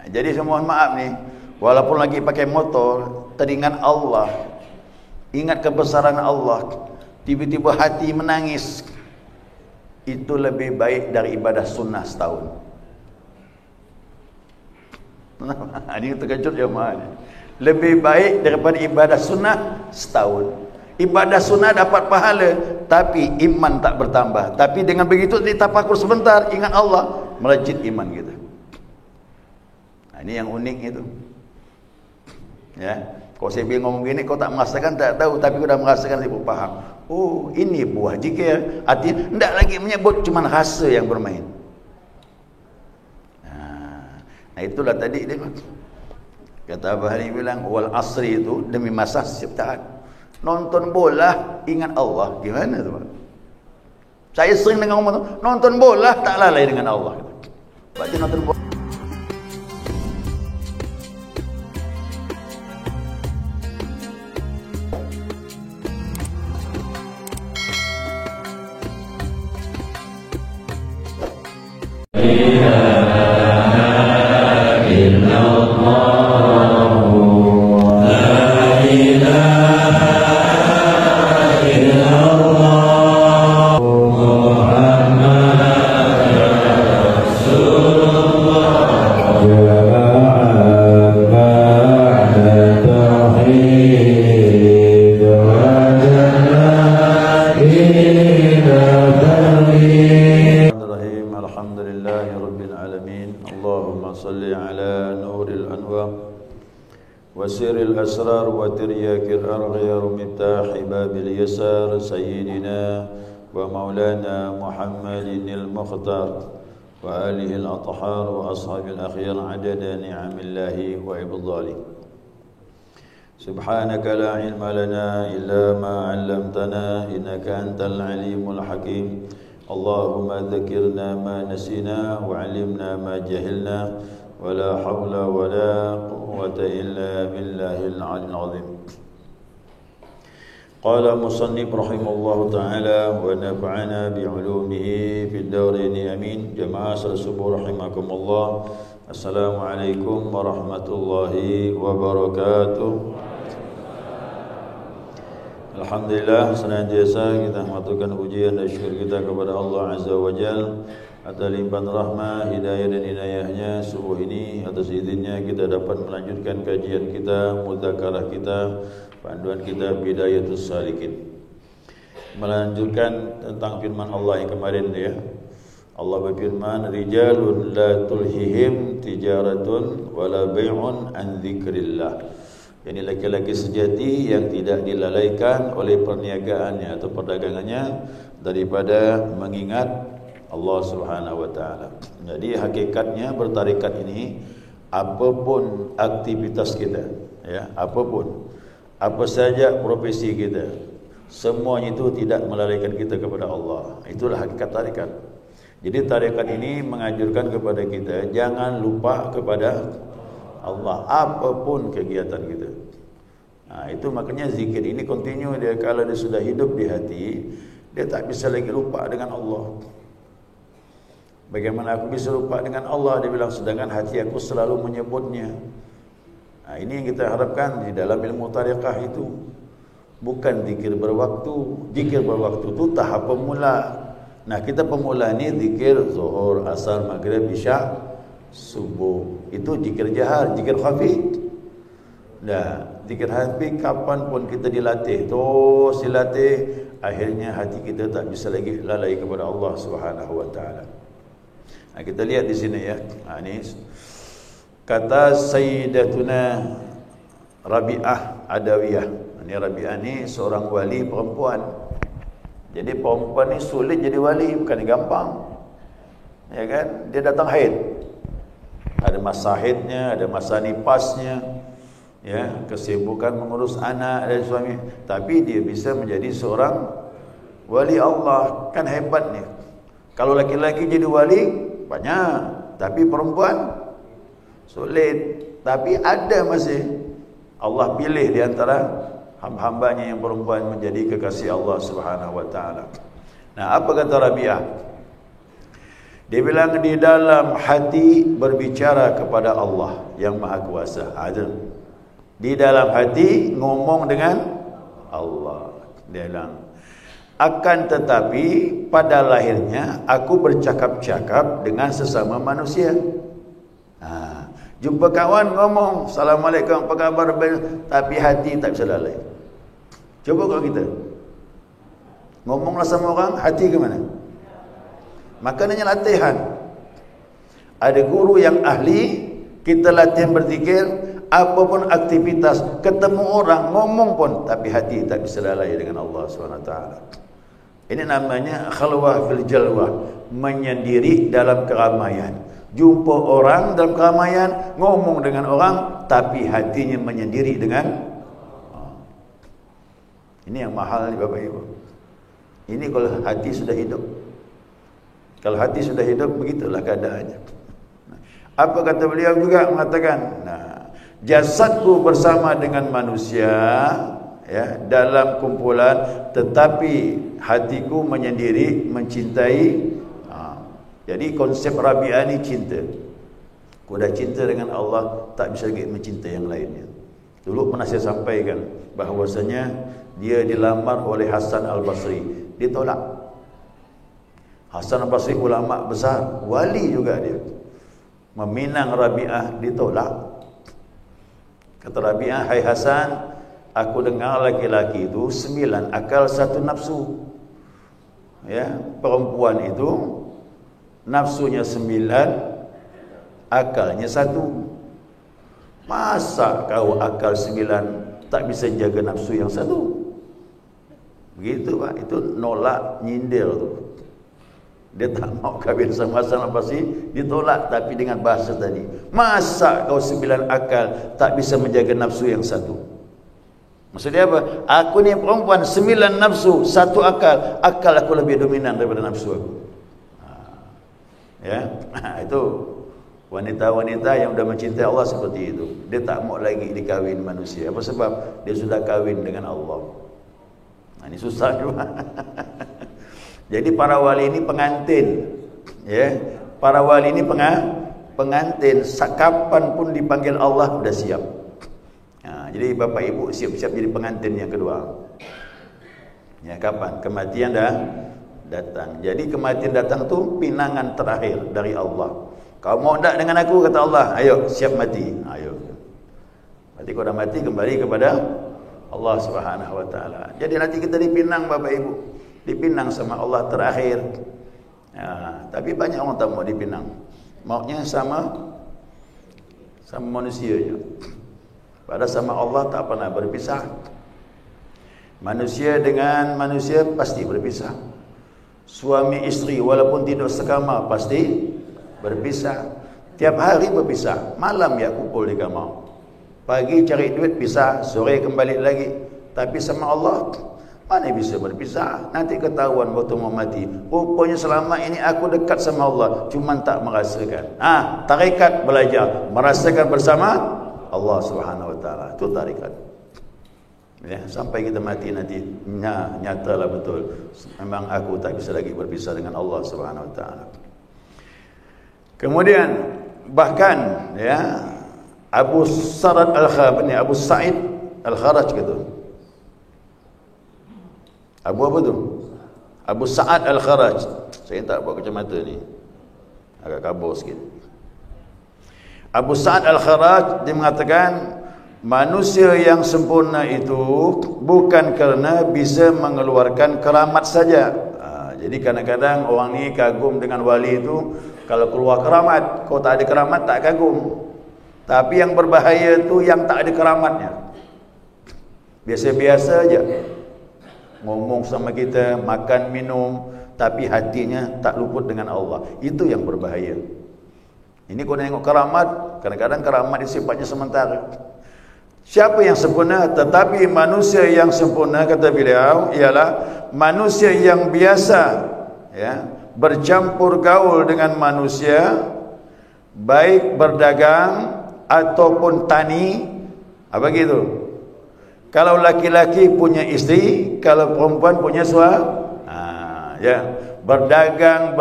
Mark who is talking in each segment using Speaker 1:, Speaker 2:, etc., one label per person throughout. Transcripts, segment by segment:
Speaker 1: Jadi saya mohon maaf nih, walaupun lagi pakai motor, teringat Allah, ingat kebesaran Allah, tiba-tiba hati menangis, itu lebih baik dari ibadah sunnah setahun. Ini terkejut jemaah ni. Lebih baik daripada ibadah sunnah setahun. Ibadah sunnah dapat pahala, tapi iman tak bertambah. Tapi dengan begitu ditafakur sebentar, ingat Allah, melejit iman kita. Ini yang unik itu. Ya, kalau saya bingung ngomong gini, kau tak merasakan, tak tahu, tapi kau dah merasakan, saya pun faham. Oh, ini buah zikir. Artinya tidak lagi menyebut, cuma rasa yang bermain. Nah, itulah tadi dia kata Abah Hari bilang, wal asri itu demi masa ciptaan. Nonton bola ingat Allah. Gimana tu? Saya sering dengar ngomong tu, nonton bola tak lalai dengan Allah. Baca nonton bola. وسر الأسرار وترياك الأرغير مفتاح باب اليسار سيدنا ومولانا محمد المختار وآله الأطهار وأصحاب الأخيار عدد نعم الله وإفضاله. سبحانك لا علم لنا إلا ما علمتنا إنك أنت العليم الحكيم. اللهم ذكرنا ما نسينا وعلمنا ما جهلنا ولا حول ولا قوة إلا بالله العلي العظيم. قال مصنف رحمه الله تعالى ونفعنا بعلومه في الدارين آمين. جماعة الصبح رحمكم الله. السلام عليكم ورحمة الله وبركاته. Alhamdulillah, senantiasa kita mengaturkan pujian dan syukur kita kepada Allah Azza wa Jalla atas limpahan rahmah, hidayah dan inayahnya. Subuh ini atas izinnya kita dapat melanjutkan kajian kita, mudzakarah kita, panduan kita Bidayatus Salikin. Melanjutkan tentang firman Allah yang kemarin ya. Allah berfirman, rijalun la tulhihim tijaratun wala bai'un an dzikrillah. Ini laki-laki sejati yang tidak dilalaikan oleh perniagaannya atau perdagangannya daripada mengingat Allah Subhanahu wa taala. Jadi hakikatnya bertarikat ini, apapun aktivitas kita, ya, apapun, apa saja profesi kita, semuanya itu tidak melalaikan kita kepada Allah. Itulah hakikat tarikat. Jadi tarikat ini menganjurkan kepada kita jangan lupa kepada Allah apapun kegiatan kita. Nah, itu makanya zikir ini continue dia. Kalau dia sudah hidup di hati, dia tak bisa lagi lupa dengan Allah. Bagaimana aku bisa lupa dengan Allah? Dia bilang, sedangkan hati aku selalu menyebutnya. Nah, ini yang kita harapkan di dalam ilmu tariqah itu. Bukan zikir berwaktu. Zikir berwaktu itu tahap pemula. Nah, kita pemula ni zikir zuhur, asar, maghrib, isya, subuh. Itu zikir jahar, zikir khafi. Nah, zikir khafi kapanpun kita dilatih, terus dilatih, akhirnya hati kita tak bisa lagi lalai kepada Allah Subhanahu wa taala. Nah, kita lihat di sini ya. Nah, ini kata Sayyidatuna Rabi'ah Adawiyah. Ini Rabi'ah ni seorang wali perempuan. Jadi perempuan ni sulit jadi wali, bukan gampang. Ya kan? Dia datang haid. Ada masa haidnya, ada masa nipasnya, ya, kesibukan mengurus anak dan suami, tapi dia bisa menjadi seorang wali Allah. Kan hebatnya. Kalau laki-laki jadi wali banyak, tapi perempuan sulit. Tapi ada masih Allah pilih di antara hamba-hambanya yang perempuan menjadi kekasih Allah Subhanahu wa taala. Nah, apa kata Rabi'ah? Dia bilang di dalam hati berbicara kepada Allah yang Maha Kuasa. Ada. Di dalam hati ngomong dengan Allah. Dia bilang, akan tetapi pada lahirnya aku bercakap-cakap dengan sesama manusia. Jumpa kawan ngomong, Assalamualaikum, apa khabar? Tapi hati tak bisa lalai. Coba kalau kita ngomonglah sama orang, hati ke mana? Makanya latihan. Ada guru yang ahli, kita latihan berzikir, apapun aktivitas, ketemu orang, ngomong pun, tapi hati tak bisa lalai dengan Allah SWT. Ini namanya khalwah fil jalwah, menyendiri dalam keramaian. Jumpa orang dalam keramaian, ngomong dengan orang, tapi hatinya menyendiri dengan ini yang mahal ni Bapak Ibu. Ini kalau hati sudah hidup. Kalau hati sudah hidup, begitulah keadaannya. Apa kata beliau juga mengatakan, jasadku bersama dengan manusia, ya, dalam kumpulan, tetapi hatiku menyendiri mencintai. Jadi konsep Rabi'ah ni cinta. Kau dah cinta dengan Allah, tak bisa lagi mencintai yang lainnya. Dulu pernah saya sampaikan bahawasanya dia dilamar oleh Hasan Al-Basri, ditolak. Hasan Al-Basri ulama besar, wali juga dia. Meminang Rabi'ah, ditolak. Kata Rabi'ah, hai Hasan, aku dengar laki-laki itu 9 akal 1 nafsu. Ya, perempuan itu nafsunya 9, akalnya 1. Masa kau akal 9 tak bisa jaga nafsu yang 1? Begitu Pak, itu nolak, nyindir tu. Dia tak mau kahwin sama Hasan Al-Basri, ditolak, tapi dengan bahasa tadi. Masa kau 9 akal tak bisa menjaga nafsu yang 1? Maksudnya apa? Aku ni perempuan 9 nafsu, 1 akal. Akal aku lebih dominan daripada nafsu aku. Ya, itu wanita-wanita yang sudah mencintai Allah seperti itu. Dia tak mau lagi dikawin manusia. Apa sebab? Dia sudah kawin dengan Allah. Ini susah juga. Jadi para wali ini pengantin. Ya, para wali ini pengantin. Kapan pun dipanggil Allah sudah siap. Jadi Bapak Ibu siap-siap jadi pengantin yang kedua. Ya, kapan? Kematian dah datang. Jadi kematian datang tu pinangan terakhir dari Allah. Kau mau tak dengan aku, kata Allah, ayo siap mati. Ayo. Berarti kau dah mati, kembali kepada Allah Subhanahu Wa Taala. Jadi nanti kita dipinang Bapak Ibu, dipinang sama Allah terakhir. Tapi banyak orang tak mau dipinang. Maunya sama manusia je. Padahal sama Allah tak pernah berpisah. Manusia dengan manusia pasti berpisah. Suami isteri walaupun tidur sekamar pasti berpisah. Tiap hari berpisah. Malam ya kumpul di kamar. Pagi cari duit pisah, sore kembali lagi. Tapi sama Allah mana bisa berpisah? Nanti ketahuan waktu mau mati. Rupanya selama ini aku dekat sama Allah, cuma tak merasakan. Tarikat belajar merasakan bersama Allah Subhanahu Wa Taala. Itu tarikat. Ya, sampai kita mati nanti nyatalah betul memang aku tak bisa lagi berpisah dengan Allah Subhanahu Wa Taala. Kemudian bahkan ya Abu Sa'id Al-Kharaj gitu. Abu apa tu? Abu Sa'id Al-Kharaj. Saya tak bawa kacamata ni. Agak kabur sikit. Abu Sa'id Al-Kharaj dia mengatakan manusia yang sempurna itu bukan kerana bisa mengeluarkan keramat saja. Jadi kadang-kadang orang ni kagum dengan wali itu, kalau keluar keramat, kau tak ada keramat tak kagum. Tapi yang berbahaya itu yang tak ada keramatnya. Biasa-biasa aja. Ngomong sama kita, makan, minum, tapi hatinya tak luput dengan Allah. Itu yang berbahaya. Ini kau tengok keramat, kadang-kadang keramat itu sifatnya sementara. Siapa yang sempurna? Tetapi manusia yang sempurna, kata beliau, ialah manusia yang biasa, ya, bercampur gaul dengan manusia, baik berdagang ataupun tani. Apa gitu? Kalau laki-laki punya istri, kalau perempuan punya suami, ya, berdagang,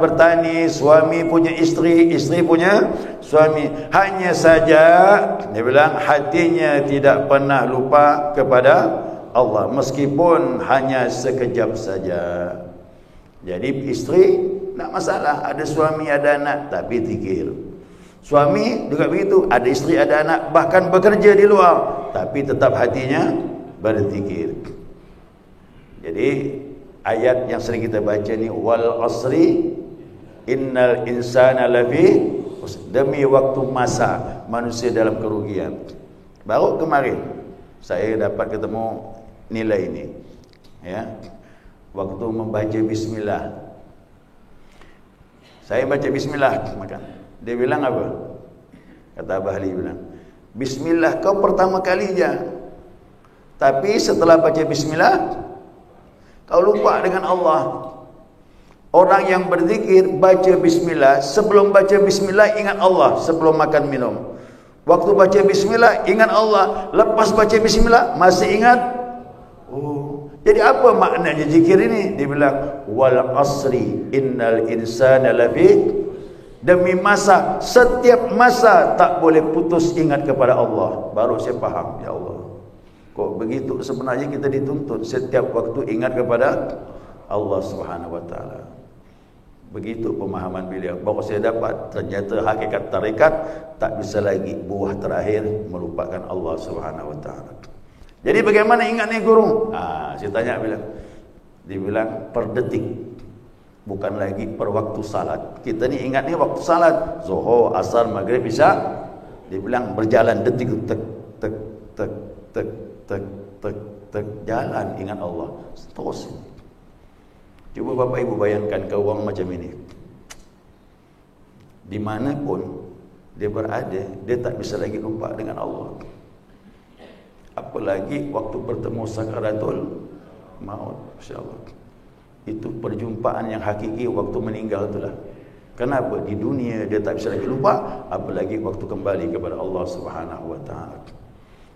Speaker 1: bertani, suami punya isteri, isteri punya suami. Hanya saja dia bilang hatinya tidak pernah lupa kepada Allah, meskipun hanya sekejap saja. Jadi isteri tak masalah, ada suami ada anak, tapi zikir. Suami juga begitu, ada isteri ada anak, bahkan bekerja di luar, tapi tetap hatinya berzikir. Jadi ayat yang sering kita baca ni, wal asri innal insana lafi, demi waktu masa manusia dalam kerugian. Baru kemarin saya dapat ketemu nilai ini, ya, waktu membaca bismillah. Saya baca bismillah makan. Dia bilang apa? Kata Abah Ali bilang, bismillah kau pertama kali je, tapi setelah baca bismillah kau lupa dengan Allah. Orang yang berzikir baca bismillah, sebelum baca bismillah ingat Allah, sebelum makan minum. Waktu baca bismillah ingat Allah, lepas baca bismillah masih ingat. Oh, jadi apa maknanya zikir ini? Dia bilang wal asri innal insana lafi, demi masa, setiap masa tak boleh putus ingat kepada Allah. Baru saya faham, ya Allah, kok begitu sebenarnya kita dituntut setiap waktu ingat kepada Allah Subhanahu wa taala. Begitu pemahaman beliau. Baru saya dapat ternyata hakikat tarekat tak bisa lagi buah terakhir melupakan Allah Subhanahu wa taala. Jadi bagaimana ingat ni guru? Saya tanya bilang. Dia bilang per detik, bukan lagi per waktu salat. Kita ni ingat ni waktu salat, Zuhur, Asar, Maghrib, Isya. Dia bilang berjalan detik, tek tek tek tek tek tek tek, jalan ingat Allah terus. Cuba Bapak Ibu bayangkan ke orang macam ini, dimanapun dia berada, dia tak bisa lagi lupa dengan Allah. Apalagi waktu bertemu sakaratul maut, insya-Allah. Itu perjumpaan yang hakiki waktu meninggal itulah. Kenapa? Di dunia dia tak bisa lagi lupa, apalagi waktu kembali kepada Allah Subhanahu wa taala.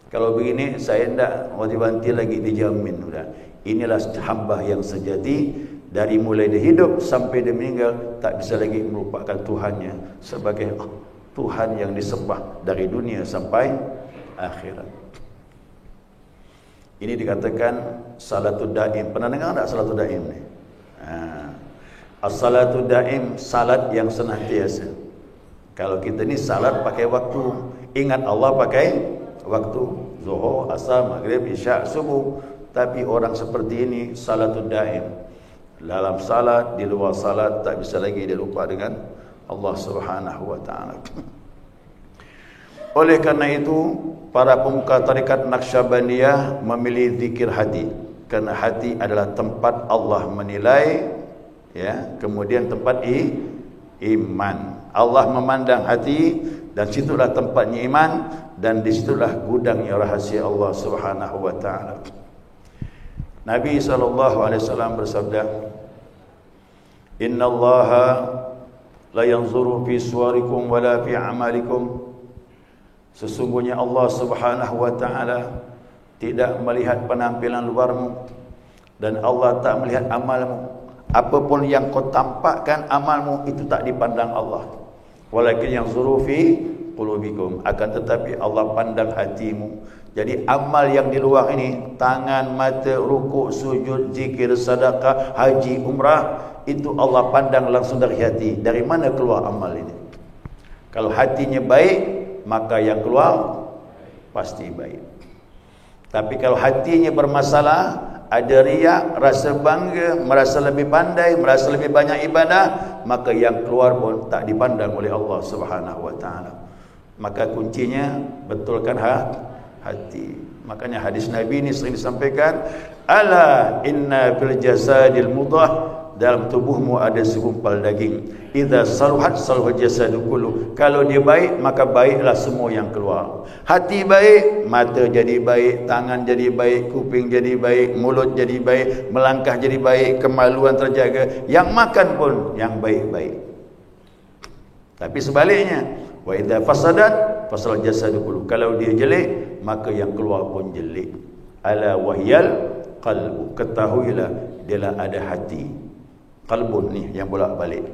Speaker 1: Kalau begini saya tidak wanti-wanti lagi, dijamin sudah. Inilah hamba yang sejati, dari mulai dia hidup sampai dia meninggal tak bisa lagi melupakan Tuhannya sebagai Tuhan yang disembah dari dunia sampai akhirat. Ini dikatakan salatul daim. Pernah dengar tak salatul daim ni? As-salatul daim, salat yang senantiasa. Kalau kita ni salat pakai waktu, ingat Allah pakai waktu, Zuhur, Asar, Maghrib, Isya, Subuh. Tapi orang seperti ini salatul daim. Dalam salat, di luar salat tak bisa lagi dia lupa dengan Allah Subhanahu wa taala. Oleh kerana itu, para pemuka tarekat Naqsyabandiyah memilih zikir hati, kerana hati adalah tempat Allah menilai, ya, kemudian tempat iman. Allah memandang hati, dan situlah tempatnya iman, dan disitulah gudangnya rahasia Allah Subhanahu wa taala. Nabi SAW bersabda, innallaha la yanzuru fi suwarikum wala fi amalikum. Sesungguhnya Allah Subhanahu wa taala tidak melihat penampilan luarmu, dan Allah tak melihat amalmu. Apapun yang kau tampakkan amalmu itu tak dipandang Allah. Walakin yanzuru fi qulubikum, akan tetapi Allah pandang hatimu. Jadi amal yang di luar ini, tangan, mata, rukuk, sujud, zikir, sedekah, haji, umrah, itu Allah pandang langsung dari hati. Dari mana keluar amal ini? Kalau hatinya baik, maka yang keluar pasti baik. Tapi kalau hatinya bermasalah, ada riak, rasa bangga, merasa lebih pandai, merasa lebih banyak ibadah, maka yang keluar pun tak dipandang oleh Allah Subhanahu wa taala. Maka kuncinya betulkan hati. Makanya hadis Nabi ini sering disampaikan, ala inna fil jasadil mudghah, dalam tubuhmu ada segumpal daging. Idza saluhat saluhal jasadu kullu. Kalau dia baik, maka baiklah semua yang keluar. Hati baik, mata jadi baik, tangan jadi baik, kuping jadi baik, mulut jadi baik, melangkah jadi baik, kemaluan terjaga, yang makan pun yang baik-baik. Tapi sebaliknya, wa idza fasadat fasal jasadu kullu. Kalau dia jelek, maka yang keluar pun jelek. Ala wahyal qalbu. Ketahuilah, dialah ada hati.
Speaker 2: qalbun ni yang bolak-balik.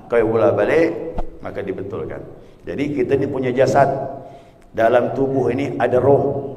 Speaker 2: Kalau bolak-balik maka dibetulkan. Jadi kita ni punya jasad. Dalam tubuh ini ada roh.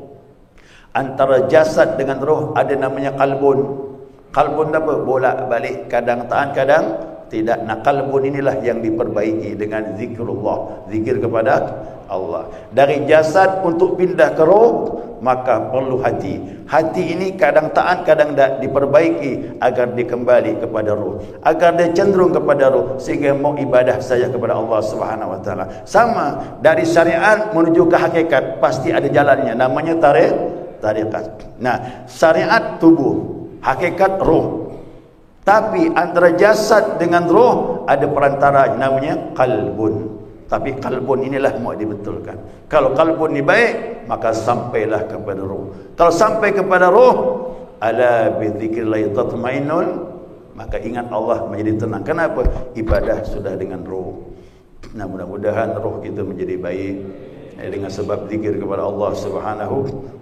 Speaker 2: Antara jasad dengan roh ada namanya qalbun. Qalbun apa? Bolak-balik, kadang taat, kadang tidak. Nah, qalbun inilah yang diperbaiki dengan zikrullah, zikir kepada Allah. Dari jasad untuk pindah ke roh, maka perlu hati. Hati ini kadang taat, kadang tidak, diperbaiki agar dikembali kepada roh, agar dia cenderung kepada roh, sehingga mau ibadah saja kepada Allah Subhanahu wa taala. Sama dari syariat menuju ke hakikat, pasti ada jalannya, namanya tariqat. Nah, syariat tubuh, hakikat roh. Tapi antara jasad dengan roh ada perantara namanya qalbun. Tapi qalbun inilah mau dibetulkan. Kalau qalbun ni baik, maka sampailah kepada roh. Kalau sampai kepada roh, ala bi dzikrillah tatmainnul, maka ingat Allah menjadi tenang. Kenapa? Ibadah sudah dengan roh. Nah, mudah-mudahan roh kita menjadi baik dengan sebab zikir kepada Allah Subhanahu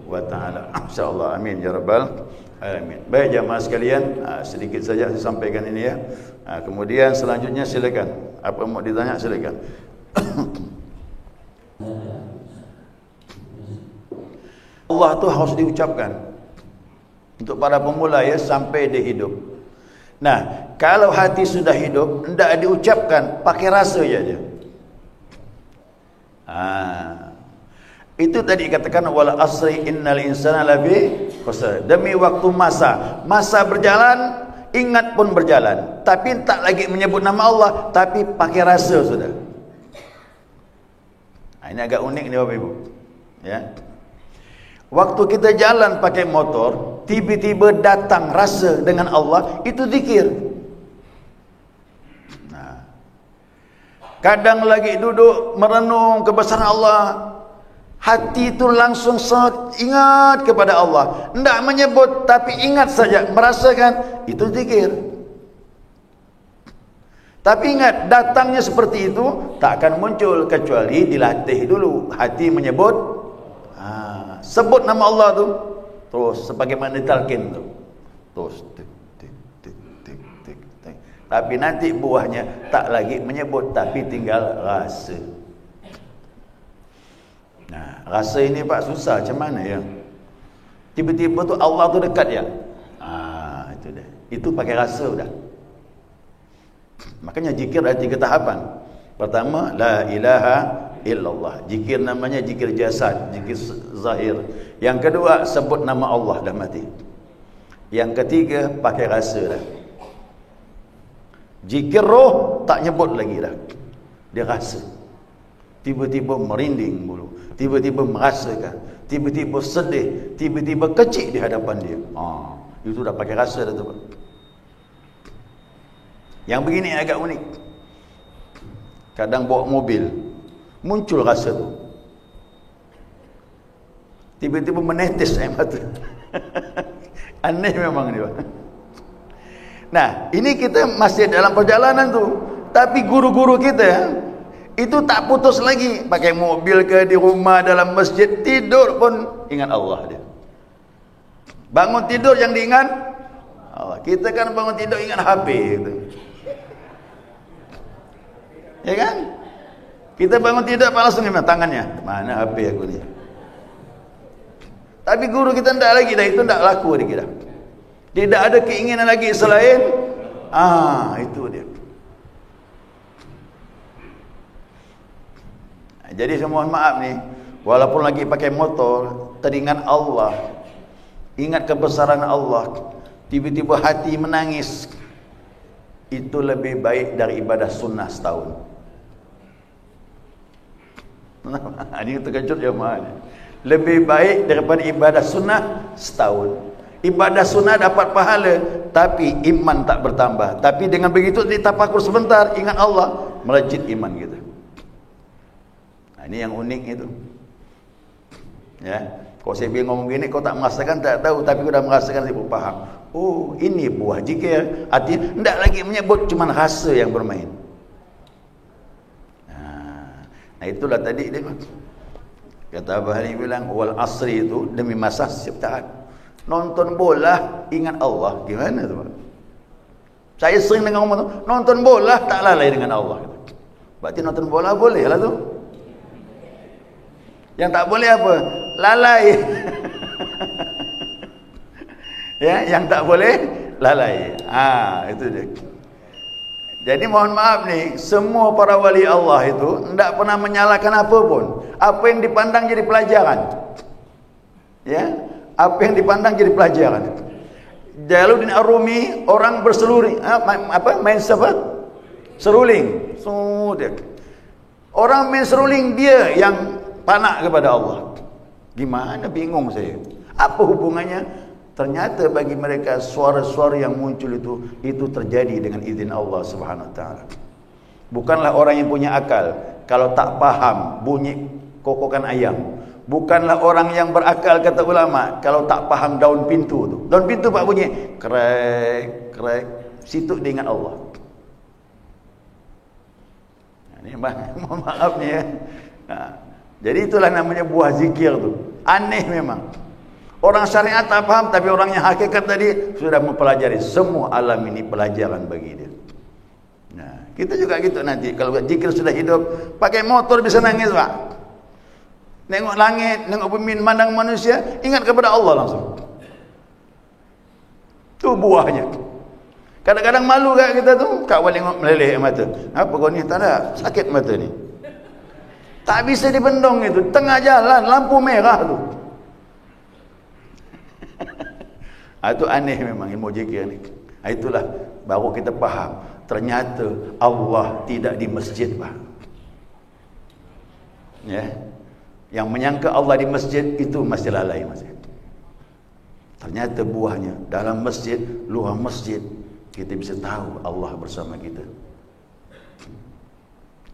Speaker 2: wa taala. Insyaallah, amin ya rabbal alamin. Baik jemaah sekalian, sedikit saja saya sampaikan ini ya. Kemudian selanjutnya silakan. Apa mau ditanya silakan. Allah tu harus diucapkan untuk para pemula ya, sampai dia hidup. Nah, kalau hati sudah hidup, hendak diucapkan, pakai rasa saja. Itu tadi katakan wal asri innal insana lafi khusr. Demi waktu masa berjalan, ingat pun berjalan, tapi tak lagi menyebut nama Allah, tapi pakai rasa sudah. Ini agak unik ni Bapak Ibu. Ya. Waktu kita jalan pakai motor, tiba-tiba datang rasa dengan Allah, itu zikir. Nah, kadang lagi duduk merenung kebesaran Allah, hati itu langsung ingat kepada Allah. Tidak menyebut, tapi ingat saja, merasakan, itu zikir. Tapi ingat, datangnya seperti itu tak akan muncul kecuali dilatih dulu. Hati menyebut, sebut nama Allah tu, terus sebagaimana ditalqin tu, terus tik, tik, tik, tik, tik, tik. Tapi nanti buahnya tak lagi menyebut, tapi tinggal rasa. Nah, rasa ini Pak susah macam mana ya? Tiba-tiba tu Allah tu dekat ya. Itu dah. Itu pakai rasa dah. Makanya zikir ada 3 tahapan. Pertama, la ilaha illallah. Zikir namanya zikir jasad, zikir zahir. Yang kedua, sebut nama Allah dah mati. Yang ketiga, pakai rasa dah. Zikir roh tak nyebut lagi dah. Dia rasa. Tiba-tiba merinding bulu, tiba-tiba merasakan, tiba-tiba sedih, tiba-tiba kecil di hadapan dia. Itu dah pakai rasa dah tu. Yang begini agak unik. Kadang bawa mobil, muncul rasa tu. Tiba-tiba menetes air mata. Aneh memang ni. Nah, ini kita masih dalam perjalanan tu. Tapi guru-guru kita itu tak putus lagi. Pakai mobil ke, di rumah, dalam masjid, tidur pun ingat Allah dia. Bangun tidur yang diingat Allah. Kita kan bangun tidur ingat HP gitu. Ya kan? Kita bangun tidur langsung ingat tangannya. Mana HP aku ni? Tapi guru kita tidak lagi dah. Itu tidak laku lagi dah. Tidak ada keinginan lagi selain itu dia. Jadi saya mohon maaf ni, walaupun lagi pakai motor, teringat Allah, ingat kebesaran Allah, tiba-tiba hati menangis, itu lebih baik dari ibadah sunnah setahun. Ini terkejut jemaah ni. Lebih baik daripada ibadah sunnah setahun. Ibadah sunnah dapat pahala, tapi iman tak bertambah. Tapi dengan begitu ditafakur sebentar, ingat Allah, melejit iman kita. Ini yang unik itu. Ya, kalau saya bilang ngomong gini, kau tak merasakan, tak tahu, tapi kau dah merasakan, saya faham. Oh, ini buah zikir. Artinya tidak lagi menyebut, cuma rasa yang bermain. Nah, itulah tadi dia kata Abah Ali bilang wal asri itu demi masa setiap saat. Nonton bola ingat Allah, gimana tu? Saya sering dengar orang tu, nonton bola tak lalai dengan Allah. Berarti nonton bola boleh lah tu. Yang tak boleh apa? Lalai. Ya, yang tak boleh lalai. Itu dia. Jadi mohon maaf ni, semua para wali Allah itu tidak pernah menyalahkan apa pun. Apa yang dipandang jadi pelajaran. Ya, apa yang dipandang jadi pelajaran. Jalaluddin Ar-Rumi orang berseluring, main apa? Seruling. Sudah. Orang main seruling dia yang panak kepada Allah. Gimana, bingung saya. Apa hubungannya? Ternyata bagi mereka suara-suara yang muncul itu terjadi dengan izin Allah Subhanahu wa taala. Bukanlah orang yang punya akal kalau tak paham bunyi kokokan ayam. Bukanlah orang yang berakal, kata ulama, kalau tak paham daun pintu tu. Daun pintu pak bunyi krek krek, situ dia ingat Allah. Ini mohon maaf ni ya. Jadi itulah namanya buah zikir tu. Aneh memang. Orang syariat tak faham, tapi orang yang hakikat tadi sudah mempelajari. Semua alam ini pelajaran bagi dia. Nah, kita juga gitu nanti. Kalau zikir sudah hidup, pakai motor bisa nangis pak. Tengok langit, tengok bumi, mandang manusia, ingat kepada Allah langsung. Itu buahnya. Kadang-kadang malu kat kita tu, kak boleh tengok meleleh mata. Apa kau ni? Tak ada, sakit mata ni. Tak bisa dibendong itu. Tengah jalan, lampu merah tu. Itu aneh memang ilmu zikir ni. Itulah baru kita faham. Ternyata Allah tidak di masjid, Pak. Ya. Yang menyangka Allah di masjid itu masih lalai masih. Ternyata buahnya dalam masjid, luar masjid kita bisa tahu Allah bersama kita.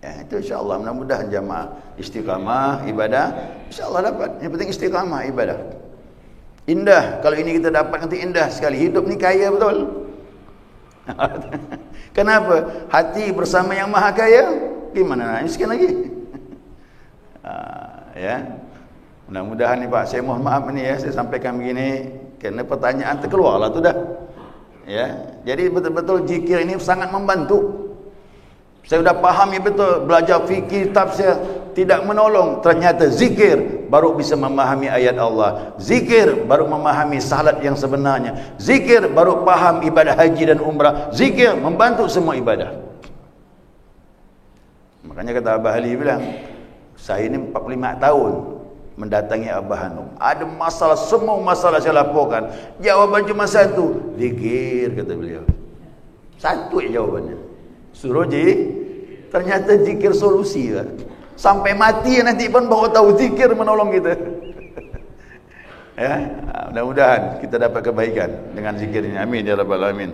Speaker 2: Ya, itu insya-Allah, mudah-mudahan jamaah istiqamah ibadah, insya-Allah dapat. Yang penting istiqamah ibadah. Indah, kalau ini kita dapat nanti indah sekali. Hidup ni kaya betul. Kenapa? Hati bersama yang maha kaya. Gimana nak miskin lagi? Ya, mudah-mudahan ni Pak, saya mohon maaf ni ya, saya sampaikan begini kerana pertanyaan terkeluarlah tu dah. Ya, jadi betul-betul zikir ini sangat membantu. Saya sudah pahami betul, belajar fikih tafsir tidak menolong. Ternyata zikir baru bisa memahami ayat Allah. Zikir baru memahami salat yang sebenarnya. Zikir baru paham ibadah haji dan umrah. Zikir membantu semua ibadah. Makanya kata Abah Ali bilang, saya ini 45 tahun mendatangi Abah Hanum. Ada masalah, semua masalah saya laporkan. Jawaban cuma satu, zikir, kata beliau. Satu jawabannya. Suruh ternyata zikir solusi lah. Sampai mati nanti pun baru tahu zikir menolong kita. Ya, mudah-mudahan kita dapat kebaikan dengan zikir ini. Amin ya rabbal alamin.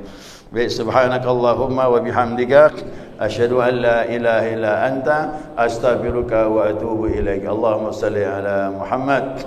Speaker 2: Baik, subhanakallahumma wa bihamdika asyhadu an la ilaha illa anta astaghfiruka wa atubu ilaik. Allahumma salli ala Muhammad